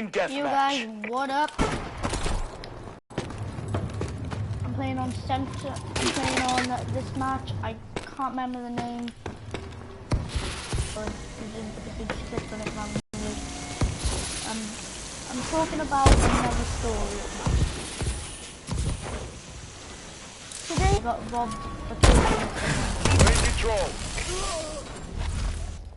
Team deathmatch. You guys, what up? I'm playing on center. I'm playing on this match. I can't remember the name. Or if you just clicked on it randomly. I'm talking about another story. Today I got robbed for Control.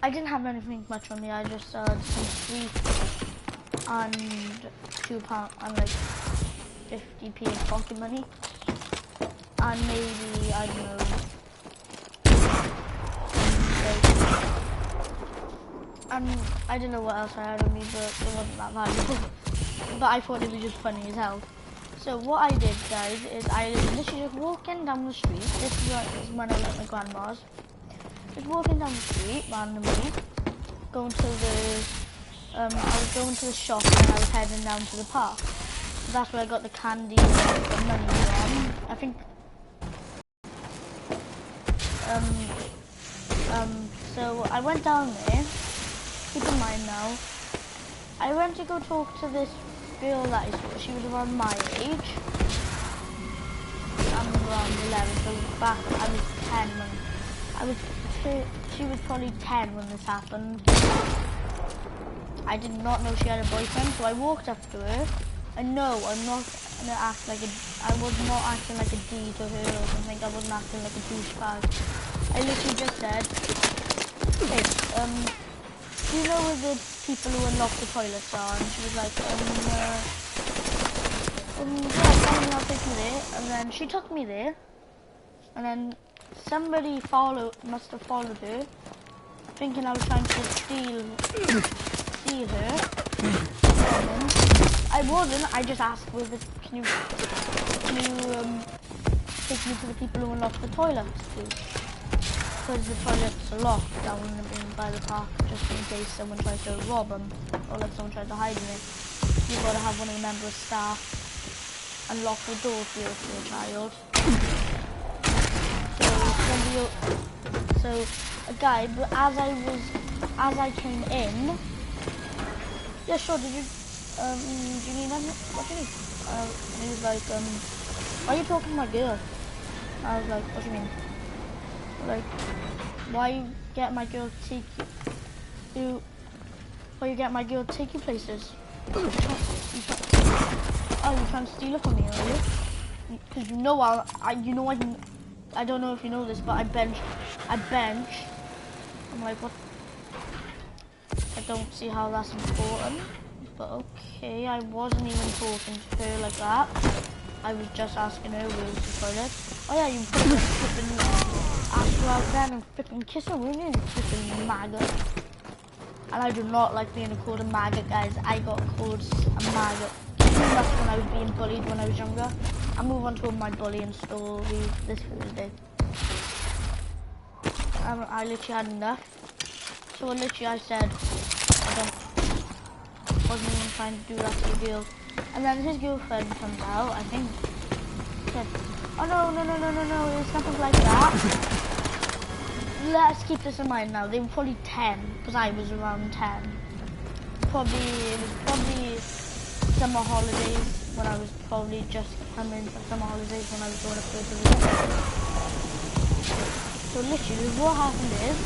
I didn't have anything much on me. I just some sweet and £2 and like 50p in pocket money, and maybe I don't know. I don't know what else I had on me, but it wasn't that valuable. But I thought it was just funny as hell. So what I did, guys, is I literally just walking down the street. This is when I was at my grandma's. Just walking down the street randomly, going to the I was going to the shop and I was heading down to the park. So that's where I got the candy and the money from. I think so I went down there. Keep in mind now, I went to go talk to this girl that I saw. She was around my age. I'm around 11, so back I was 10 when she was probably 10 when this happened. I did not know she had a boyfriend, so I walked up to her. And no, I'm not gonna act like I was not acting like a D to her or something. I wasn't acting like a douchebag. I literally just said, hey, do you know where the people who unlock the toilets are? And she was like, yeah, I'll take you there. And then she took me there. And then somebody must have followed her, thinking I was trying to steal her. I wasn't. I just asked, can you take me to the people who unlock the toilets, please? Because the toilets are locked down by the park, just in case someone tries to rob them or like someone tries to hide in it. You've got to have one of the members of staff unlock the door for your child. So a guy, but as I came in, yeah, sure. Did you do you need anything? What do you need? And he was like, why are you talking to my girl? I was like, what do you mean? Like, why you get my girl to take you? Why you get my girl to take you places? Oh, you're trying to steal it from me, are you? Because you know I don't know if you know this, but I bench. I'm like, what? I don't see how that's important. But okay, I wasn't even talking to her like that. I was just asking her where's the toilet. Oh yeah, you flipping asked her out then and flipping kiss her, weren't you? Flipping maggot. And I do not like being called a maggot, guys. I got called a maggot too much when I was being bullied when I was younger. I'll move on to my bullying story this Thursday. I literally had enough. So literally I said, wasn't even trying to do that to the girl. And then his girlfriend comes out, I think, said, oh no, it's nothing like that. Let's keep this in mind now. They were probably 10, because I was around 10. It was probably summer holidays, when I was probably just coming for summer holidays when I was going up to the So literally what happened is,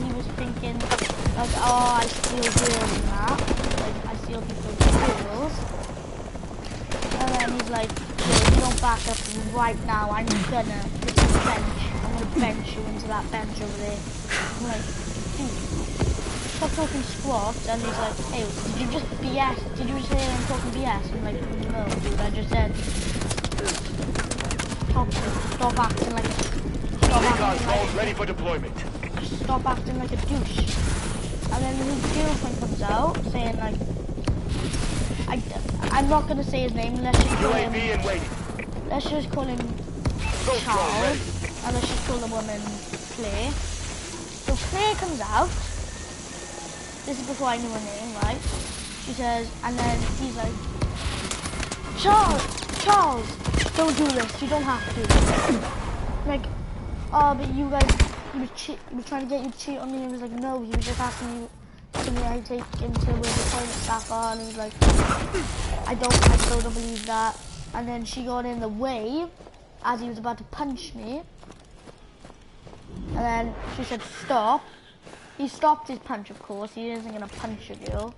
he was thinking, like, oh, I steal girls and that. Like, I steal people's girls. And then he's like, if you don't back up right now, I'm gonna bench you into that bench over there. I'm like, dude, stop talking squat. And he's like, hey, did you just BS? Did you say I'm talking BS? I'm like, no, dude, I just said, stop acting like ready for deployment. Stop acting like a douche. And then his girlfriend comes out saying like, I'm not gonna say his name. Let's just call him Charles, and let's just call the woman Claire. So Claire comes out. This is before I knew her name, right? She says, and then he's like, Charles, don't do this. You don't have to. Like, oh, but you guys, he was trying to get you to cheat on me. He was like, no, he was just asking you to me, I take him to where the toilet staff are, and he was like, I still don't believe that. And then she got in the way as he was about to punch me. And then she said, stop. He stopped his punch, of course. He isn't going to punch a girl.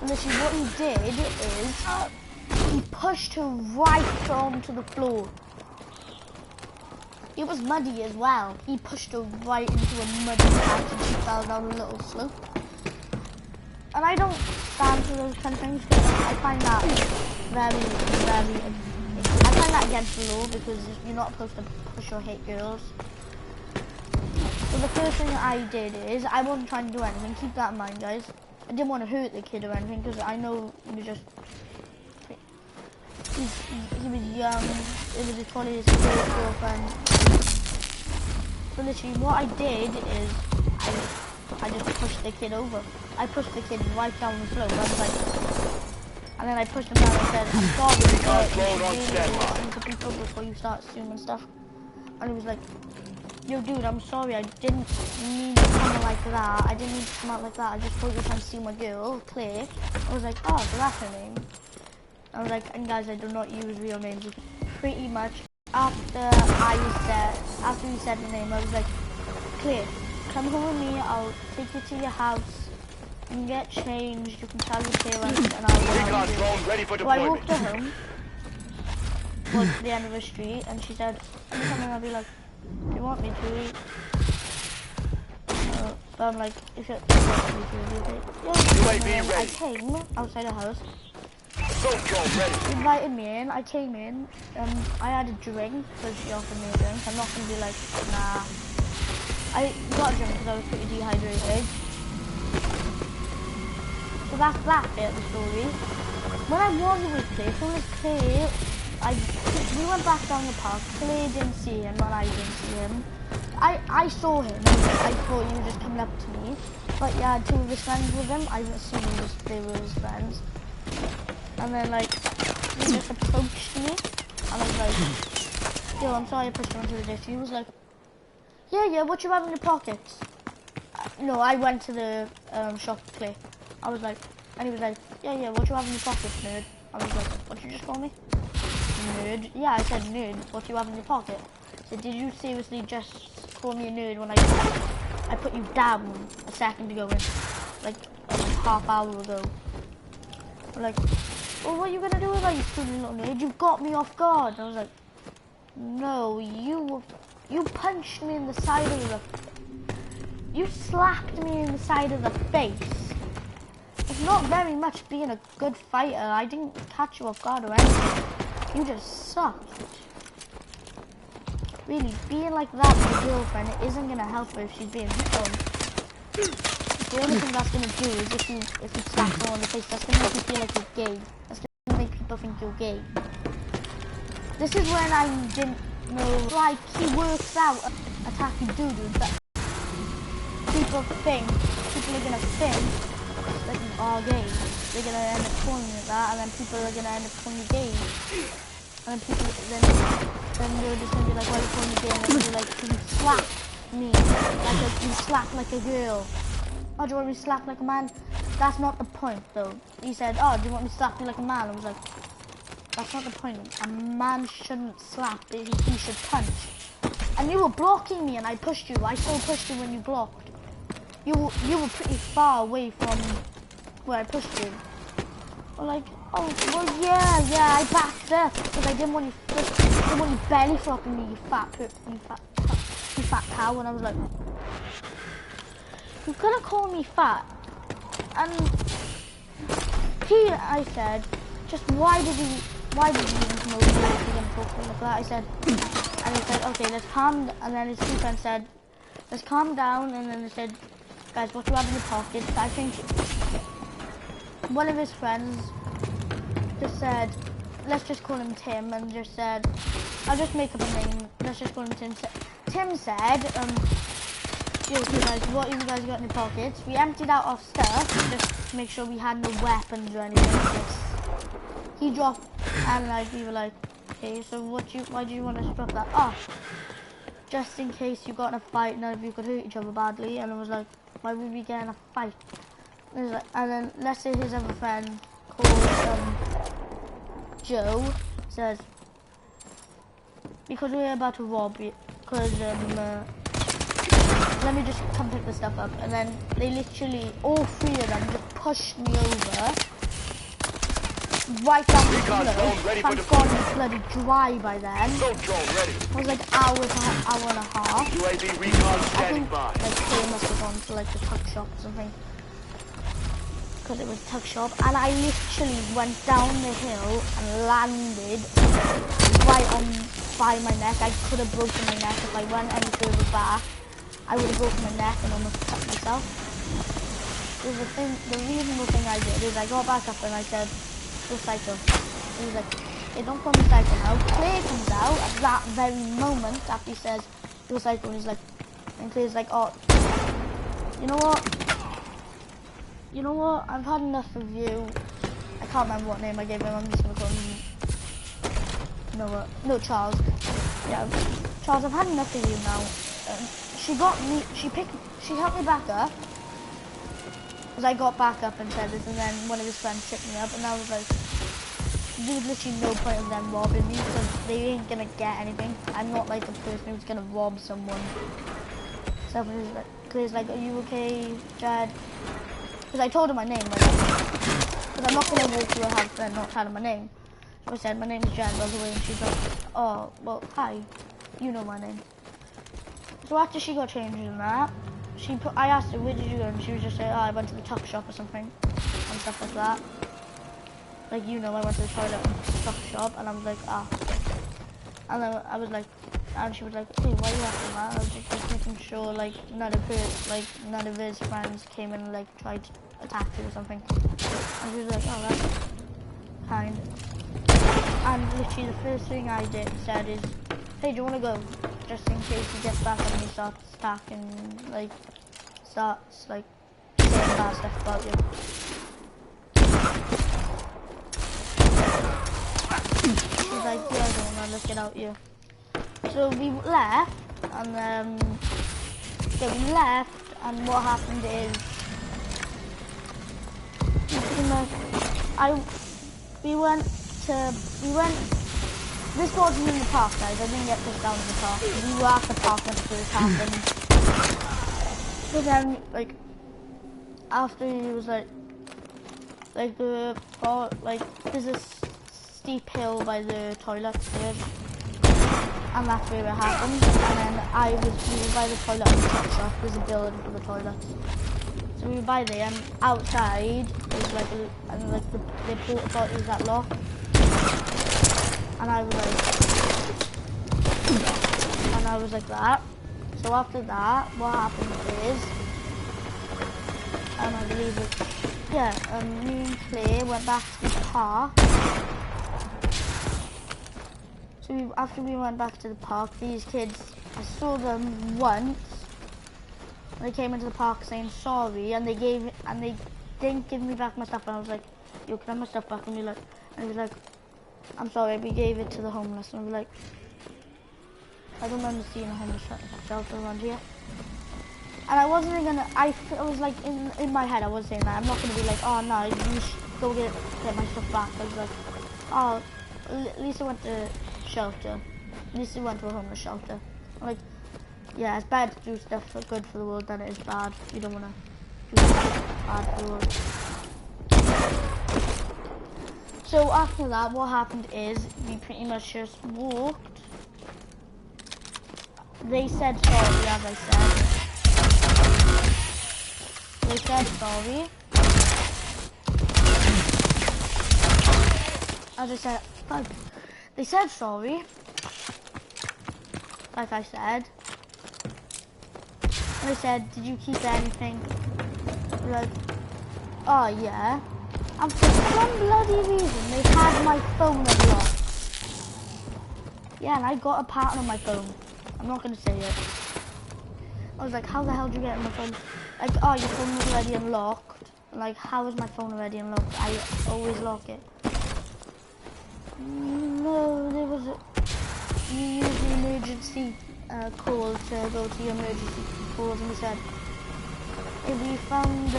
And literally what he did is, he pushed her right onto the floor. It was muddy as well. He pushed her right into a muddy patch and she fell down a little slope. And I don't stand for those kind of things because I find that I find that against the law because you're not supposed to push or hit girls. So the first thing I did is, I wasn't trying to do anything, keep that in mind guys. I didn't want to hurt the kid or anything because I know he was just, he was young, it was probably his first girlfriend. So literally what I did is, I just pushed the kid over. I pushed the kid right down the slope. I was like, and then I pushed him down and said, I'm sorry, but you really listen to people before you start assuming stuff. And he was like, yo dude, I'm sorry, I didn't mean to come out like that. I didn't mean to come out like that. I just thought you were trying to steal my girl, Claire. I was like, oh, so that's her name. I was like, and guys, I do not use real names. Pretty much after he said the name, I was like, Claire, come home with me, I'll take you to your house, you can get changed, you can tell your parents, and I'll drone ready for So I deployment. walked her home, walked to the end of the street, and she said, anytime I'll be like, do you want me to? But I'm like, if you want me to, do it. Yeah, I came outside the house. He invited me in, I came in, I had a drink because she offered me a drink. I'm not going to be like, nah. I got a drink because I was pretty dehydrated. So that's that bit of the story. When I was with Clay, so with Clay, we went back down the park. Clay didn't see him and I didn't see him. I saw him, I thought he was just coming up to me. But yeah, two of his friends with him, I assumed they were his friends. And then like, he just approached me, and I was like, yo, I'm sorry I pushed you onto the dish. He was like, yeah, what you have in your pockets? No, I went to the shop with Clay. I was like, and he was like, yeah, what you have in your pockets, nerd? I was like, what did you just call me? Nerd? Yeah, I said nerd, what you have in your pocket? I said, did you seriously just call me a nerd when I put you down a second ago, like a half hour ago? I'm like, well, what are you gonna do about you stupid little nerd? You got me off guard. And I was like, no, you punched me in the side of the, you slapped me in the side of the face. It's not very much being a good fighter. I didn't catch you off guard or anything. You just sucked. Really, being like that with your girlfriend, it isn't gonna help her if she's being hit on. The only thing that's gonna do is if you slap someone in the face, that's gonna make you feel like you're gay. That's gonna make people think you're gay. This is when I didn't know, like, he works out attacking doo-doo, but people are gonna think that you are gay. They're gonna end up calling you that, and then people are gonna end up calling you gay. And then they're just gonna be like, why are you calling me gay? And then they'll be like, you slapped me, you slapped like a girl. Oh, do you want me to slap like a man? That's not the point, though. He said, oh, do you want me to slap you like a man? I was like, that's not the point. A man shouldn't slap, he should punch. And you were blocking me and I pushed you. I still pushed you when you blocked. You were pretty far away from where I pushed you. I'm like, oh, well, yeah, I backed up because I didn't want you belly flopping me, you fat cow. And I was like, you're gonna call me fat. And I said, just why did you even come over here if you're gonna talk to me like that? I said, and he said, okay, let's calm down. And then his two friends said, let's calm down. And then they said, guys, what do you have in your pockets? I think one of his friends just said, let's just call him Tim, and just said, I'll just make up a name, let's just call him Tim. Tim said, yo, guys, what have you guys got in your pockets? We emptied out our stuff, just to make sure we had no weapons or anything. He dropped, and like, we were like, okay, so why do you want us to drop that? Oh, just in case you got in a fight, none of you could hurt each other badly. And I was like, why would we get in a fight? And, like, and then let's say his other friend called Joe says, because we're about to rob you, because let me just come pick the stuff up. And then they literally, all three of them just pushed me over right down the road. Thank God it was bloody dry by then. It was like hour and a half. UAV recon I standing think by. like they must have gone to like the tuck shop or something. Because it was a tuck shop. And I literally went down the hill and landed right on by my neck. I could have broken my neck if I went any further back. I would have broken my neck and almost cut myself. The reasonable thing I did is I got back up and I said, recycle. He was like, hey, don't call me Psycho now. Claire comes out at that very moment after he says, recycle. And he's like, and Claire's like, oh, you know what? I've had enough of you. I can't remember what name I gave him. I'm just gonna call him. No, Charles. Yeah, Charles. I've had enough of you now. She got me. She helped me back up. Because I got back up and said this, and then one of his friends picked me up, and I was like, there's literally no point of them robbing me because they ain't gonna get anything. I'm not like a person who's gonna rob someone. So Claire's like, are you okay, Jed? Because I told her my name, because I'm not gonna walk through a house and not tell her my name. So I said, my name is Jed, by the way, and she's like, oh, well, hi, you know my name. So after she got changed in that, I asked her, where did you go? And she was just saying, oh, I went to the tuck shop or something, and stuff like that. Like, you know, I went to the toilet and tuck shop, and I was like, ah. And then I was like, and she was like, hey, why are you asking that? I was just making sure, like, none of his friends came and, like, tried to attack you or something. And she was like, oh, that's kind. And literally the first thing I said is, hey, do you want to go? Just in case he gets back and he starts attacking, like, saying bad stuff about you. She's like, yeah, I don't want to look it out you. So we left, and what happened is, this wasn't in the park, guys. I didn't get pushed down to the park. We were at the park when it first happened. But then, like, after he was like there's a steep hill by the toilets there, and that's where it happened. And then we were by the toilet and the tuck shop. There's a building for the toilets. So we were by there, and outside there's like the porta potties that lock. And I was like that. So after that, what happened is, and I believe it, yeah, me and Claire went back to the park. So after we went back to the park, these kids, I saw them once. They came into the park saying sorry, and they didn't give me back my stuff. And I was like, yo, can I have my stuff back? And he was like, I'm sorry, we gave it to the homeless. And I was like, I don't remember seeing a homeless shelter around here. And I wasn't gonna, I was like, in my head, I was saying that. I'm not gonna be like, oh no, you should go get my stuff back. I was like, oh, at least I went to shelter. At least I went to a homeless shelter. I'm like, yeah, it's bad to do stuff for good for the world than it is bad. You don't wanna do stuff bad for the world. So after that, what happened is we pretty much just walked. They said sorry, as I said. They said sorry. As I said, they said sorry. Like I said. And they said, did you keep anything? We're like, oh yeah. And for some bloody reason, they had my phone unlocked. Yeah, and I got a pattern on my phone. I'm not going to say it. I was like, how the hell did you get my phone? Like, oh, your phone was already unlocked. Like, how is my phone already unlocked? I always lock it. No, there was you use the emergency call to go to your emergency calls, and he said, hey, we found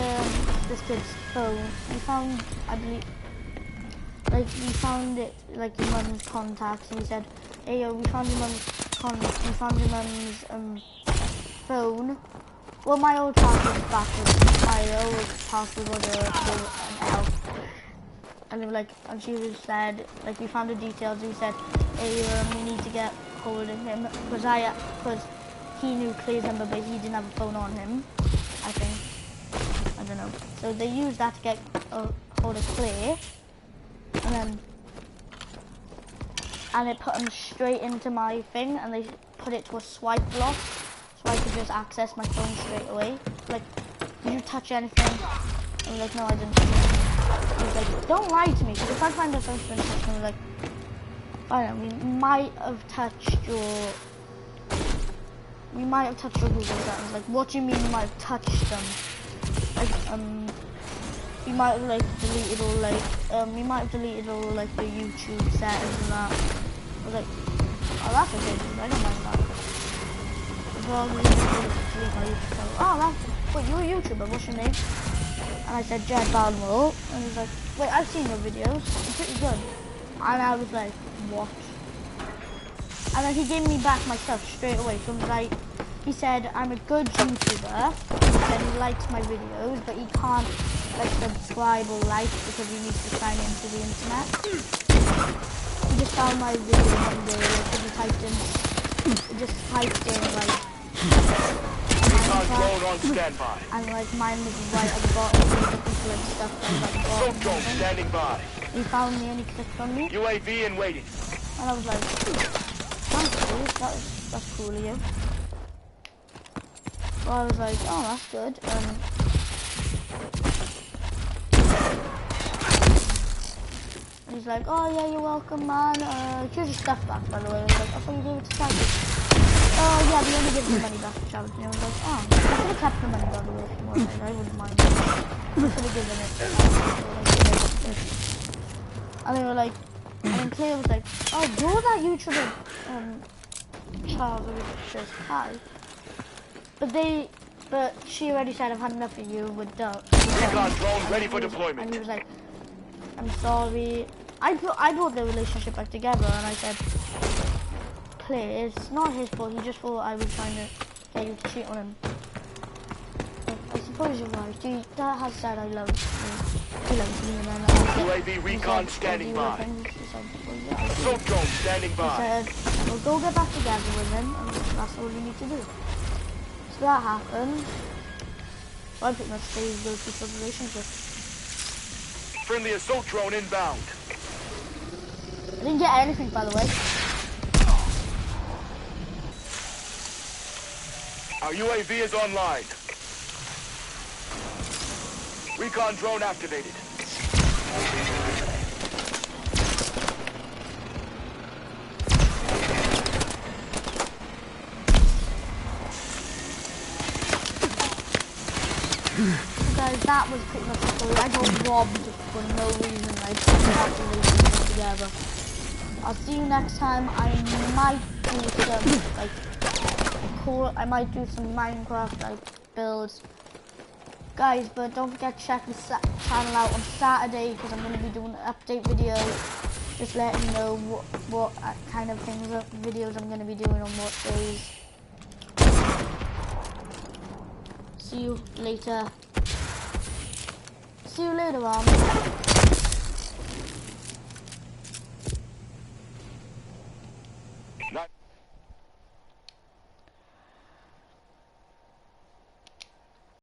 this kid's phone. We found, I believe, like we found it, like your mum's contacts, and he said, hey, we found your mum's phone. Well, my old password was backwards. My old password was an L. And they were like, and she was said, like, we found the details. He said, hey, we need to get hold of him because he knew Claire's number, but he didn't have a phone on him. I think, I don't know. So they used that to get hold of Claire, and it put him straight into my thing, and they put it to a swipe block, so I could just access my phone straight away. Like, did you touch anything? I was like, no, I didn't touch anything. He was like, don't lie to me, because if I find out something touched, I was like, I don't know, we might have touched your Google settings. Like, what do you mean you might have touched them? Like, you might have like deleted all like the YouTube settings and that. I was like, oh, that's okay, dude. I don't mind that. Well, delete my YouTube channel. Oh, wait, you're a YouTuber, what's your name? And I said, Jed Balmore. And he was like, wait, I've seen your videos. They're pretty good. And I was like, what? And then he gave me back my stuff straight away. So he said, I'm a good YouTuber. He said he likes my videos, but he can't like subscribe or like because he needs to sign into the internet. He just found my video one day, like, he just typed in like on standby. And like mine was right at the bottom, so he was looking for like stuff that was like bottom. Assault drone standing by. He found me and he clicked on me. UAV in waiting. And I was like, thanks, dude. That's cool of you. So I was like, oh, that's good. And he's like, oh yeah, you're welcome, man. Here's your stuff back, by the way. I was like, I thought you gave it to charity. Oh yeah, we only give the money back to charity. And I was like, oh, I could have kept the money, by the way, if you wanted. I wouldn't mind. I could have given it to charity. And they were like, and then Claire was like, oh, you're that YouTuber, Charles, just hi. But she already said I've had enough of you with dogs. Recon drone ready for deployment. And he was like, I'm sorry. I brought the relationship back together, and I said, Claire, it's not his fault. He just thought I was trying to get you to cheat on him. But I suppose you're right. Dad has said I love you. He loves me, and then UAV recon standing by. Assault drone standing by. He said, well, go get back together with him, and that's all you need to do. So that happened. So I pretty much stayed with this relationship. Friendly assault drone inbound. I didn't get anything, by the way. Our UAV is online. Recon drone activated. Guys, that was pretty much the story. I got robbed for no reason. I put the relationship together. I'll see you next time. I might do some Minecraft like builds, guys. But don't forget to check the channel out on Saturday because I'm going to be doing an update video, just letting you know what kind of videos I'm going to be doing on what days. See you later. See you later, Not